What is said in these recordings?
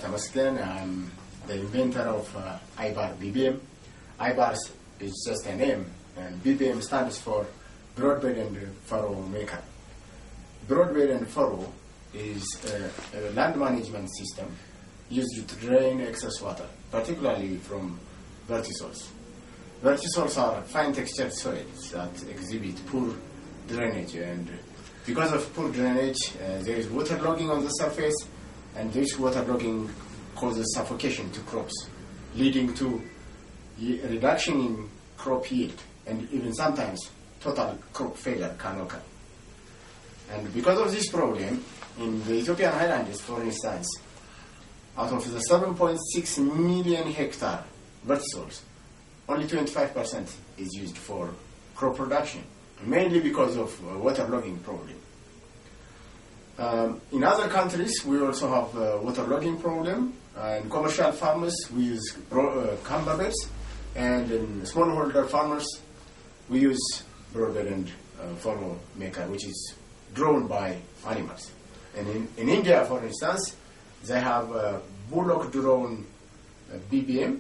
Tamasken. I'm the inventor of IBAR BBM. IBAR is just a name, and BBM stands for Broadbed and Furrow Maker. Broadbed and furrow is a land management system used to drain excess water, particularly from vertisols. Vertisols are fine textured soils that exhibit poor drainage, and because of poor drainage, there is water logging on the surface, and this water logging causes suffocation to crops, leading to a reduction in crop yield, and even sometimes total crop failure can occur. And because of this problem, in the Ethiopian highlands, for instance, out of the 7.6 million hectare vertisols, only 25% is used for crop production, mainly because of water logging problem. In other countries, we also have a water logging problem. In commercial farmers, we use camber beds, and in smallholder farmers, we use broadbed and furrow maker, which is drawn by animals. And in India, for instance, they have a bullock-drawn BBM,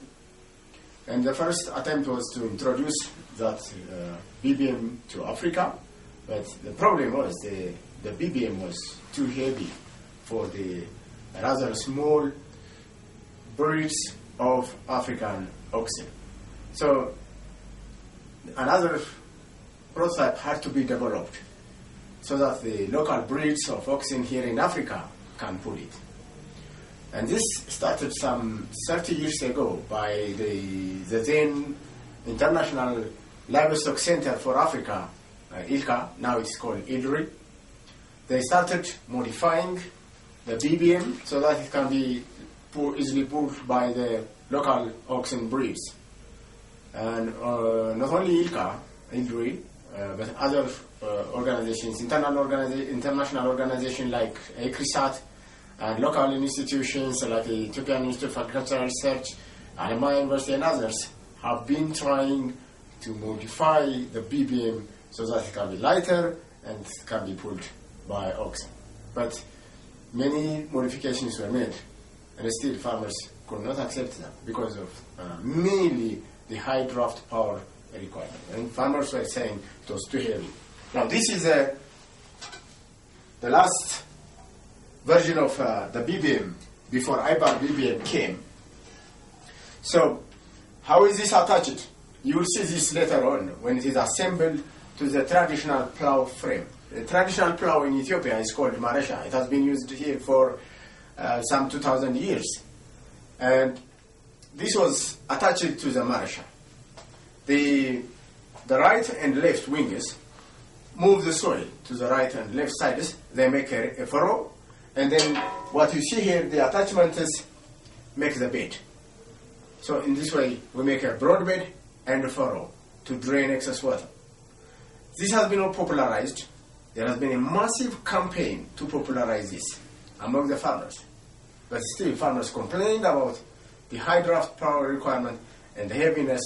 and the first attempt was to introduce that BBM to Africa, but the problem was the BBM was too heavy for the rather small breeds of African oxen. So another prototype had to be developed so that the local breeds of oxen here in Africa can pull it. And this started some 30 years ago by the then International Livestock Center for Africa, ILCA, now it's called ILRI. They started modifying the BBM so that it can be easily pulled by the local oxen breeds. And not only ILCA, ILRI, but other organizations, international organizations like ECRISAT, and local institutions like the Ethiopian Institute of Agricultural Research, Alemania University, and others have been trying to modify the BBM so that it can be lighter and can be pulled by oxen. But many modifications were made, and still farmers could not accept them because of mainly the high draft power requirement. And farmers were saying it was too heavy. Now this is the last version of the BBM before IBAR BBM came. So how is this attached? You will see this later on when it is assembled to the traditional plow frame. The traditional plow in Ethiopia is called maresha. It has been used here for some 2,000 years. And this was attached to the maresha. The right and left wings move the soil to the right and left sides. They make a furrow. And then what you see here, the attachments make the bed. So in this way, we make a broad bed and a furrow to drain excess water. This has been popularized. There has been a massive campaign to popularize this among the farmers. But still, farmers complained about the high draft power requirement and the heaviness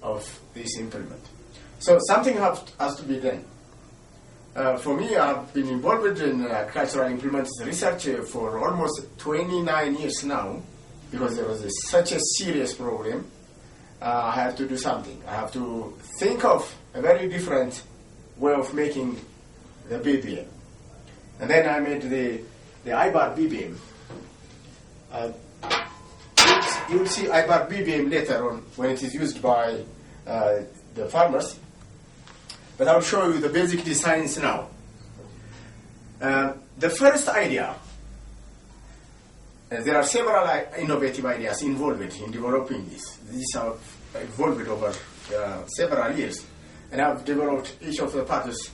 of this implement. So something has to be done. For me, I've been involved in agricultural implements research for almost 29 years now, because there was such a serious problem. I had to do something. I have to think of a very different way of making the BBM. And then I made the IBAR BBM. You'll see IBAR BBM later on when it is used by the farmers. But I'll show you the basic designs now. The first idea, there are several innovative ideas involved in developing this. These have evolved over several years, and I've developed each of the parts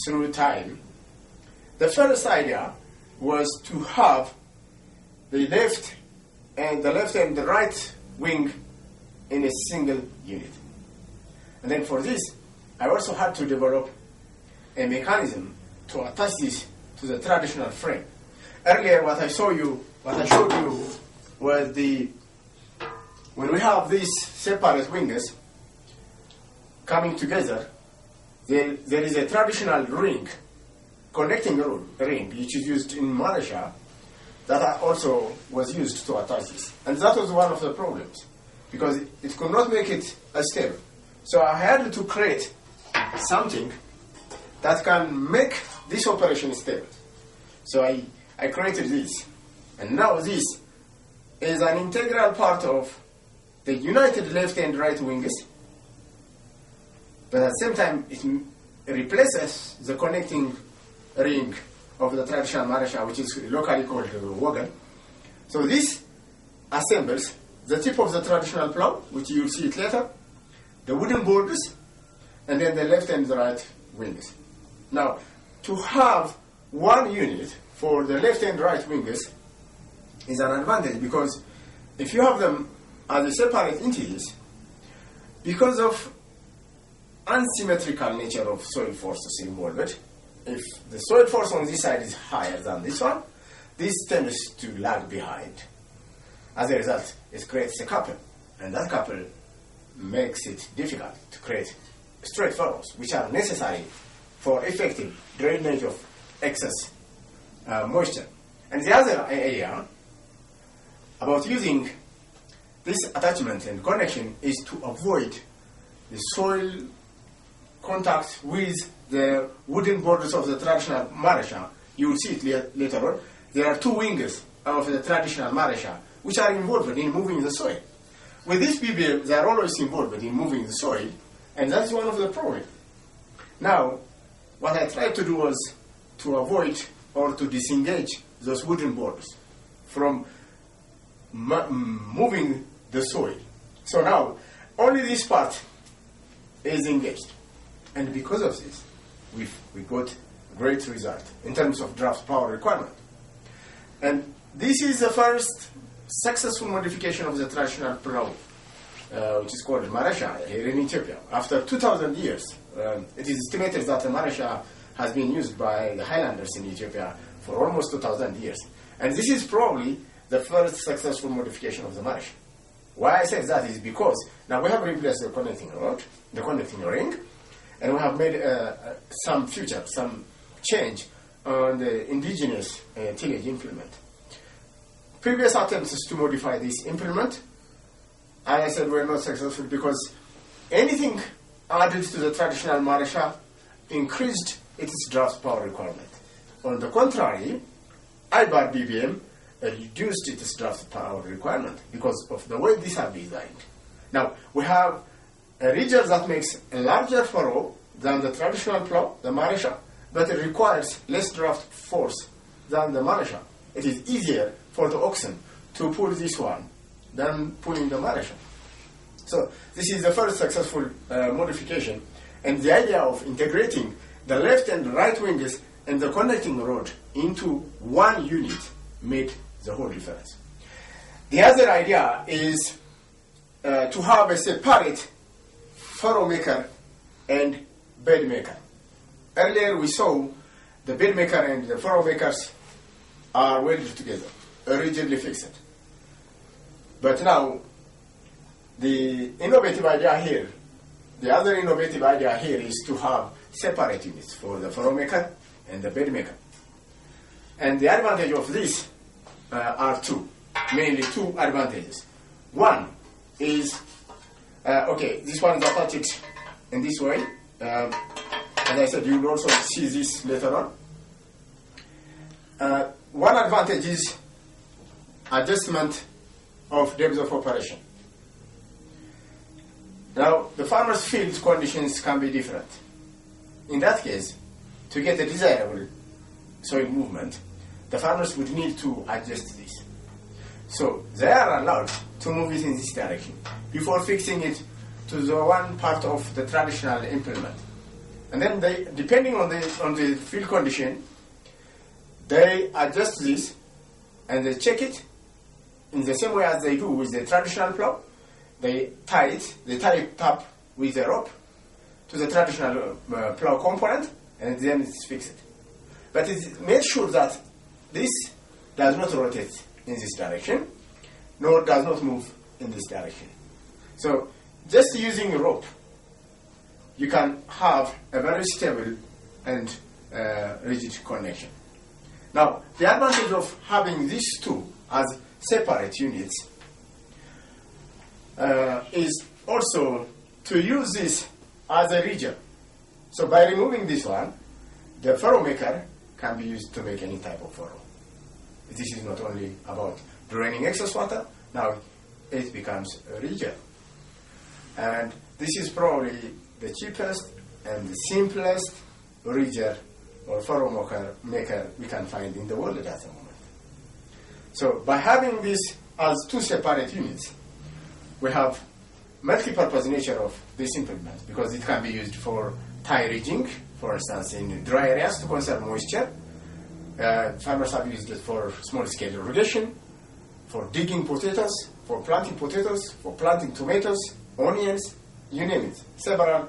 through time. The first idea was to have the left and the right wing in a single unit. And then for this, I also had to develop a mechanism to attach this to the traditional frame. Earlier, what I showed you was when we have these separate wings coming together, there is a traditional ring, connecting ring, which is used in maresha, that also was used to attach this. And that was one of the problems, because it could not make it stable. So I had to create something that can make this operation stable. So I created this. And now this is an integral part of the united left and right wings, but at the same time it replaces the connecting ring of the traditional marasha, which is locally called wagon. So this assembles the tip of the traditional plow, which you'll see it later, the wooden borders, and then the left and the right wings. Now, to have one unit for the left and right wings is an advantage, because if you have them as separate entities, because of unsymmetrical nature of soil forces involved, if the soil force on this side is higher than this one, this tends to lag behind. As a result, it creates a couple, and that couple makes it difficult to create straight furrows, which are necessary for effective drainage of excess moisture. And the other area about using this attachment and connection is to avoid the soil contact with the wooden borders of the traditional marasha. You will see it later on. There are two wings of the traditional marasha which are involved in moving the soil. With this BBM, they are always involved in moving the soil, and that's one of the problems. Now, what I tried to do was to avoid or to disengage those wooden borders from moving the soil. So now, only this part is engaged. And because of this, we got great result in terms of draft power requirement. And this is the first successful modification of the traditional plow, which is called marasha here in Ethiopia. After 2,000 years, it is estimated that the marasha has been used by the highlanders in Ethiopia for almost 2,000 years. And this is probably the first successful modification of the marasha. Why I say that is because now we have replaced the connecting rod, the connecting ring, and we have made some change on the indigenous tillage implement. Previous attempts to modify this implement, as I said, were not successful because anything added to the traditional marasha increased its draft power requirement. On the contrary, IBAR BBM reduced its draft power requirement because of the way this has been designed. Now, we have a region that makes a larger furrow than the traditional plow, the marasha, but it requires less draft force than the marasha. It is easier for the oxen to pull this one than pulling the marasha. So this is the first successful modification, and the idea of integrating the left and right wings and the connecting rod into one unit made the whole difference. The other idea is to have a separate furrow maker and bed maker. Earlier we saw the bed maker and the furrow makers are welded together, rigidly fixed. But now, the innovative idea here, the other innovative idea here is to have separate units for the furrow maker and the bed maker. And the advantage of this are mainly two advantages. One is, this one is attached in this way. As I said, you will also see this later on. One advantage is adjustment of depth of operation. Now, the farmer's field conditions can be different. In that case, to get a desirable soil movement, the farmers would need to adjust this. So they are allowed to move it in this direction before fixing it to the one part of the traditional implement. And then they, depending on the field condition, they adjust this and they check it in the same way as they do with the traditional plow. They tie it up with a rope to the traditional plow component, and then it's fixed. But it made sure that this does not rotate in this direction, nor does not move in this direction. So just using a rope, you can have a very stable and rigid connection. Now, the advantage of having these two as separate units is also to use this as a region. So by removing this one, the furrow maker can be used to make any type of furrow. This is not only about draining excess water, now it becomes a region. And this is probably the cheapest and the simplest ridger or furrow maker we can find in the world at the moment. So by having this as two separate units, we have multi-purpose nature of this implement because it can be used for tie ridging, for instance, in dry areas to conserve moisture. Farmers have used it for small-scale irrigation, for digging potatoes, for planting tomatoes, onions, you name it, several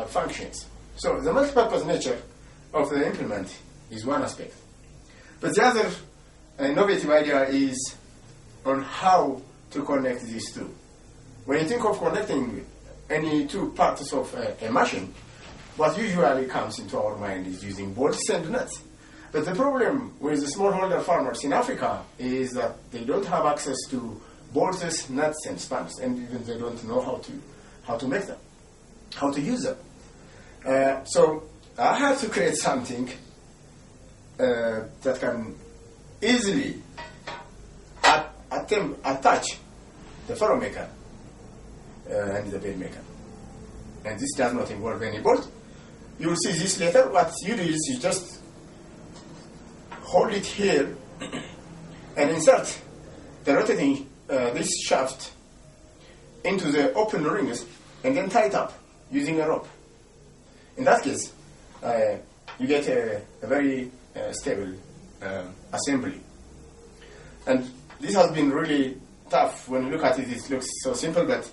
functions. So the multi-purpose nature of the implement is one aspect. But the other innovative idea is on how to connect these two. When you think of connecting any two parts of a machine, what usually comes into our mind is using bolts and nuts. But the problem with the smallholder farmers in Africa is that they don't have access to bolts, nuts, and spans, and even they don't know how to make them, how to use them. So I had to create something that can easily attach the furrow maker and the bed maker. And this does not involve any bolt. You will see this later. What you do is you just hold it here and insert the rotating this shaft into the open rings and then tie it up using a rope. In that case, you get a very stable assembly. And this has been really tough. When you look at it, it looks so simple, but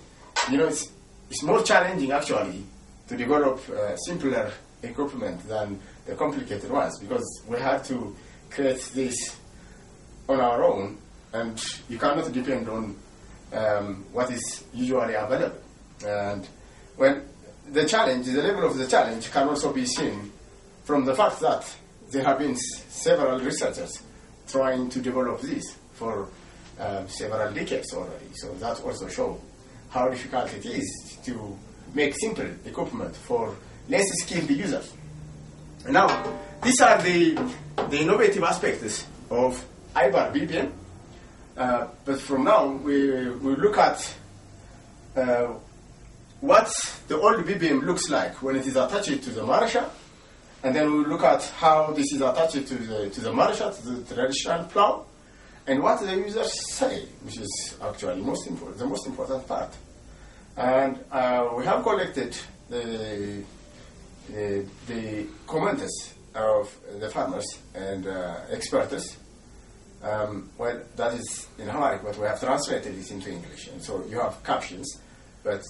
you know it's more challenging actually to develop simpler equipment than the complicated ones, because we had to create this on our own, and you cannot depend on what is usually available. And when the level of the challenge can also be seen from the fact that there have been several researchers trying to develop this for several decades already. So that also shows how difficult it is to make simple equipment for less skilled users. Now, these are the innovative aspects of IBAR BBM. But from now, we look at what the old BBM looks like when it is attached to the Marasha, and then we look at how this is attached to the Marasha, to the traditional plow, and what the users say, which is actually the most important part. And we have collected the comments of the farmers and experts. Well, that is in Amharic, but we have translated it into English, and so you have captions. But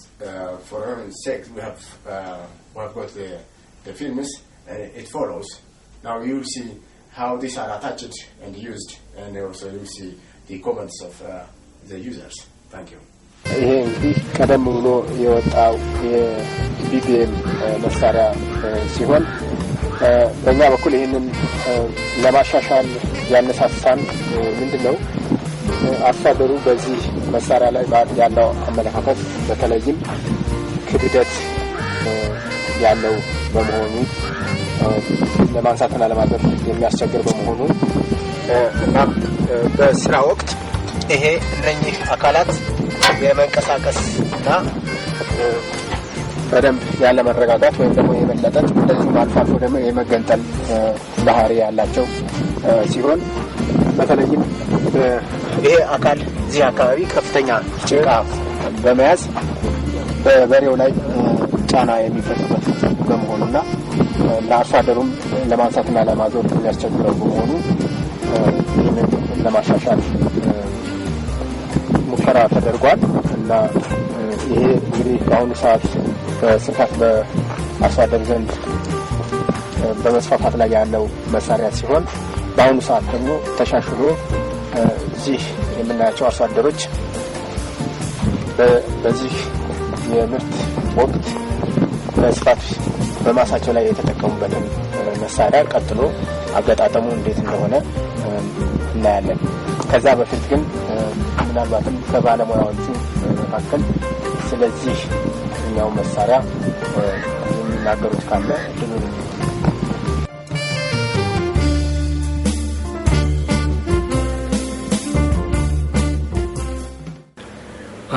for our sake, we have got the films, and it follows. Now you will see how these are attached and used, and also you will see the comments of the users. Thank you. ይሄ እንግዲህ ቀደም ብሎ የወጣው የቢቢኤም መሳሪያ ሲሆን በእኛ በኩል ይህንን ለማሻሻል ያነሳሳን ምንድነው አርሶ አደሩ በዚህ መሳሪያ ላይ ያለው አመለካከት በተለይም ክብደት ያለው በመሆኑ ለማንሳትና ለማድረግ የሚያስቸግር በመሆኑ እና በስራ ወቅት ይሄ እነኚህ አካላት የመንቀሳቀስና በደንብ ያለ መረጋጋት ወይም ደግሞ የመለጠጥ እንደዚህ አልፎ አልፎ ደግሞ የመገንጠል ባህሪ ያላቸው ሲሆን በተለይም ይሄ አካል እዚህ አካባቢ ከፍተኛ ጭቃ በመያዝ በበሬው ላይ ጫና የሚፈጥርበት በመሆኑና ለአርሶ አደሩም ለማንሳትና ለማዞር የሚያስቸግረው በመሆኑ ይህንን ለማሻሻል ሙከራ ተደርጓል እና ይሄ እንግዲህ በአሁኑ ሰዓት በስፋት በአርሶ አደር ዘንድ በመስፋፋት ላይ ያለው መሳሪያ ሲሆን በአሁኑ ሰዓት ደግሞ ተሻሽሎ እዚህ የምናያቸው አርሶ አደሮች በዚህ የምርት ወቅት በስፋት በማሳቸው ላይ የተጠቀሙበትን መሳሪያ ቀጥሎ አገጣጠሙ እንዴት እንደሆነ እናያለን። ከዛ በፊት ግን ምናልባትም ከባለሙያዎቹ መካከል ስለዚህ እኛው መሳሪያ የሚናገሩት ካለ እድሉ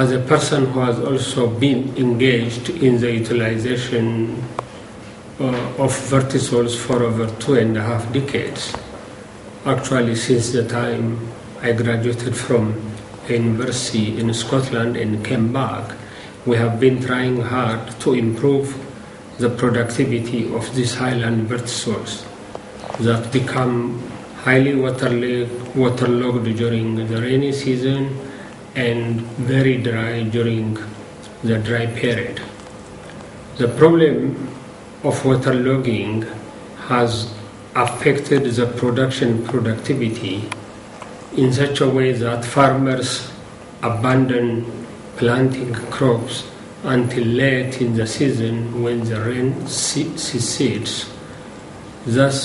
As a person who has also been engaged in the utilization of vertisols for over 2.5 decades, actually since the time I graduated from a university in Scotland and came back, we have been trying hard to improve the productivity of these highland vertisols that become highly waterlogged during the rainy season and very dry during the dry period. The problem of waterlogging has affected the production productivity in such a way that farmers abandon planting crops until late in the season when the rain ceases, thus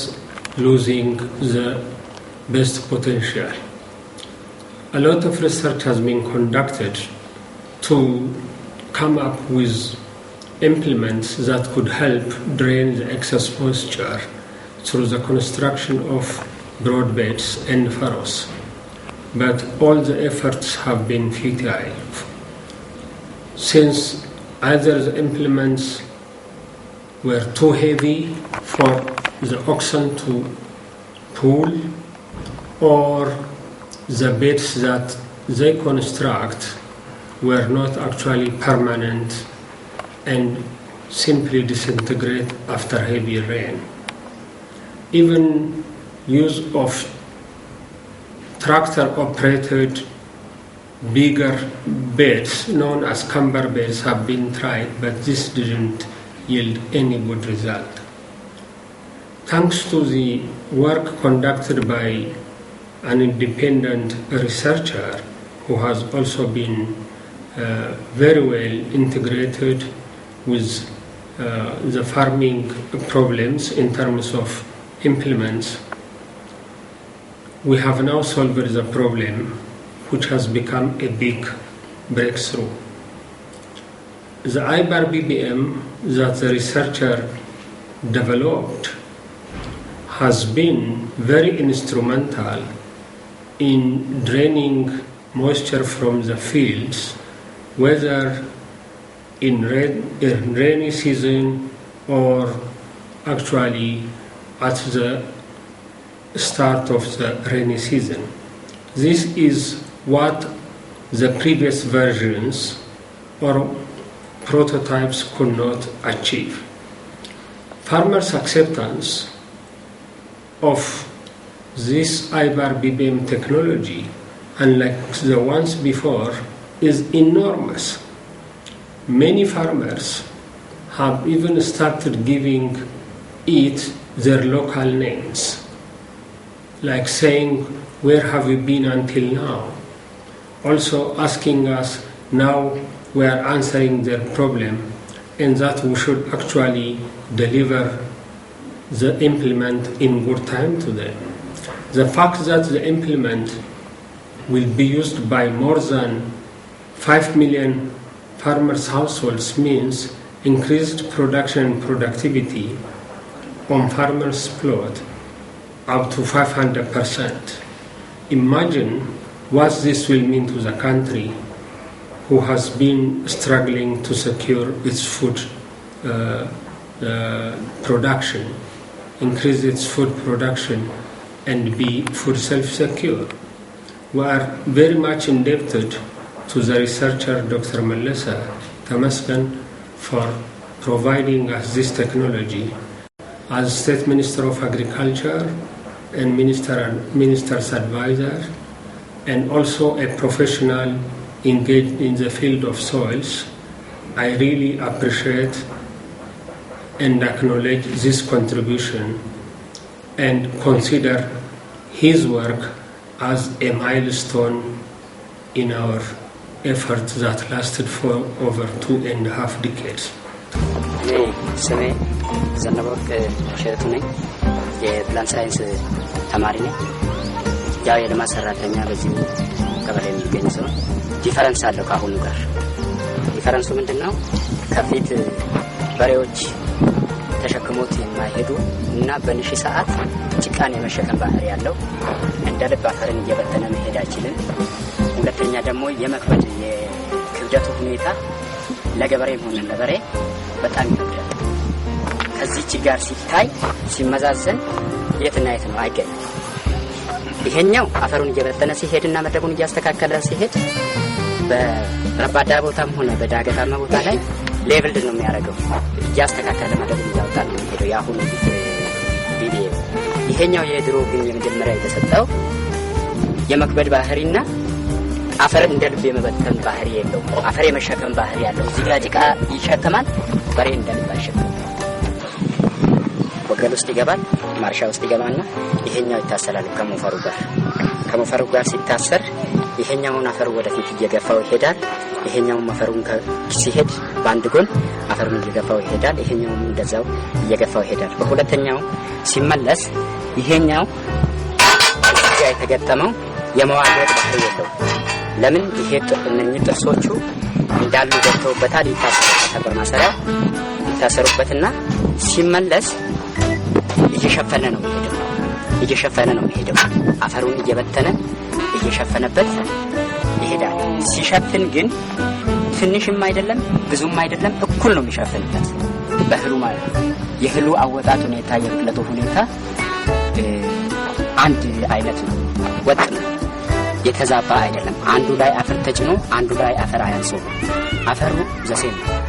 losing the best potential. A lot of research has been conducted to come up with implements that could help drain the excess moisture through the construction of broad beds and furrows. But all the efforts have been futile, since either the implements were too heavy for the oxen to pull, or the beds that they construct were not actually permanent and simply disintegrate after heavy rain. Even use of tractor-operated bigger beds known as camber beds have been tried, but this didn't yield any good result. Thanks to the work conducted by an independent researcher who has also been very well integrated with the farming problems in terms of implements, we have now solved the problem, which has become a big breakthrough. The IBAR BBM that the researcher developed has been very instrumental in draining moisture from the fields, whether in rainy season or actually at the start of the rainy season. This is what the previous versions or prototypes could not achieve. Farmers' acceptance of this IBAR BBM technology, unlike the ones before, is enormous. Many farmers have even started giving it their local names, like saying, "Where have you been until now?" Also asking us, now we are answering their problem, and that we should actually deliver the implement in good time to them. The fact that the implement will be used by more than 5 million farmers' households means increased production and productivity on farmers' plot up to 500%. Imagine what this will mean to the country, who has been struggling to secure its food production, increase its food production, and be food self-secure. We are very much indebted to the researcher Dr. Melissa Tamaskan for providing us this technology. As State Minister of Agriculture and Minister's advisor, and also a professional engaged in the field of soils, I really appreciate and acknowledge this contribution and consider his work as a milestone in our effort that lasted for over 2.5 decades. ስሜ ዘነበወርቅ ሸቱ ነኝ። የፕላን ሳይንስ ተማሪ ነኝ። ያው የልማት ሰራተኛ በዚህ ቀበሌ የሚገኝ ሰው ዲፈረንስ አለው ከአሁኑ ጋር። ዲፈረንሱ ምንድነው? ከፊት በሬዎች ተሸክሞት የማይሄዱ እና በንሽ ሰዓት ጭቃን የመሸከም ባህሪ ያለው እንደ ልብ አፈርን እየበተነ መሄድ አይችልም። ሁለተኛ ደግሞ የመክበድ የክብደቱ ሁኔታ ለገበሬም ሆነ ለበሬ በጣም ይከብዳል። ከዚህ ጋር ሲታይ ሲመዛዘን የትና የት ነው አይገኝም። ይሄኛው አፈሩን እየበተነ ሲሄድና መደቡን እያስተካከለ ሲሄድ በረባዳ ቦታም ሆነ በዳገታማ ቦታ ላይ ሌቭልድ ነው የሚያደርገው። እያስተካከለ መደቡን እያወጣ ነው የሚሄደው የአሁኑ BBM። ይሄኛው የድሮ ግን የመጀመሪያ የተሰጠው የመክበድ ባህሪና አፈር እንደ ልብ የመበተን ባህሪ የለው። አፈር የመሸከም ባህሪ ያለው እዚህ ጋር ጭቃ ይሸከማል፣ በሬ እንደ ልብ አይሸከም። ወገል ውስጥ ይገባል፣ ማርሻ ውስጥ ይገባና ይሄኛው ይታሰራል ከሞፈሩ ጋር ሲታሰር ይሄኛውን አፈሩ ወደፊት እየገፋው ይሄዳል። ይሄኛውን አፈሩን ሲሄድ በአንድ ጎን አፈሩን እየገፋው ይሄዳል። ይሄኛውም እንደዛው እየገፋው ይሄዳል። በሁለተኛው ሲመለስ ይሄኛው እዚህ ጋር የተገጠመው የመዋለድ ባህሪ የለው። ለምን? ይሄ እነኚህ ጥርሶቹ እንዳሉ ገብተውበታል። ይታሰሩበታል በማሰሪያ ይታሰሩበትና ሲመለስ እየሸፈነ ነው የሚሄደው አፈሩን እየበተነ እየሸፈነበት ይሄዳል። ሲሸፍን ግን ትንሽም አይደለም ብዙም አይደለም፣ እኩል ነው የሚሸፍንበት በእህሉ ማለት ነው። የእህሉ አወጣጥ ሁኔታ የብቅለቱ ሁኔታ አንድ አይነት ነው፣ ወጥ ነው፣ የተዛባ አይደለም። አንዱ ላይ አፈር ተጭኖ አንዱ ላይ አፈር አያንሰው። አፈሩ ዘሴም ነው።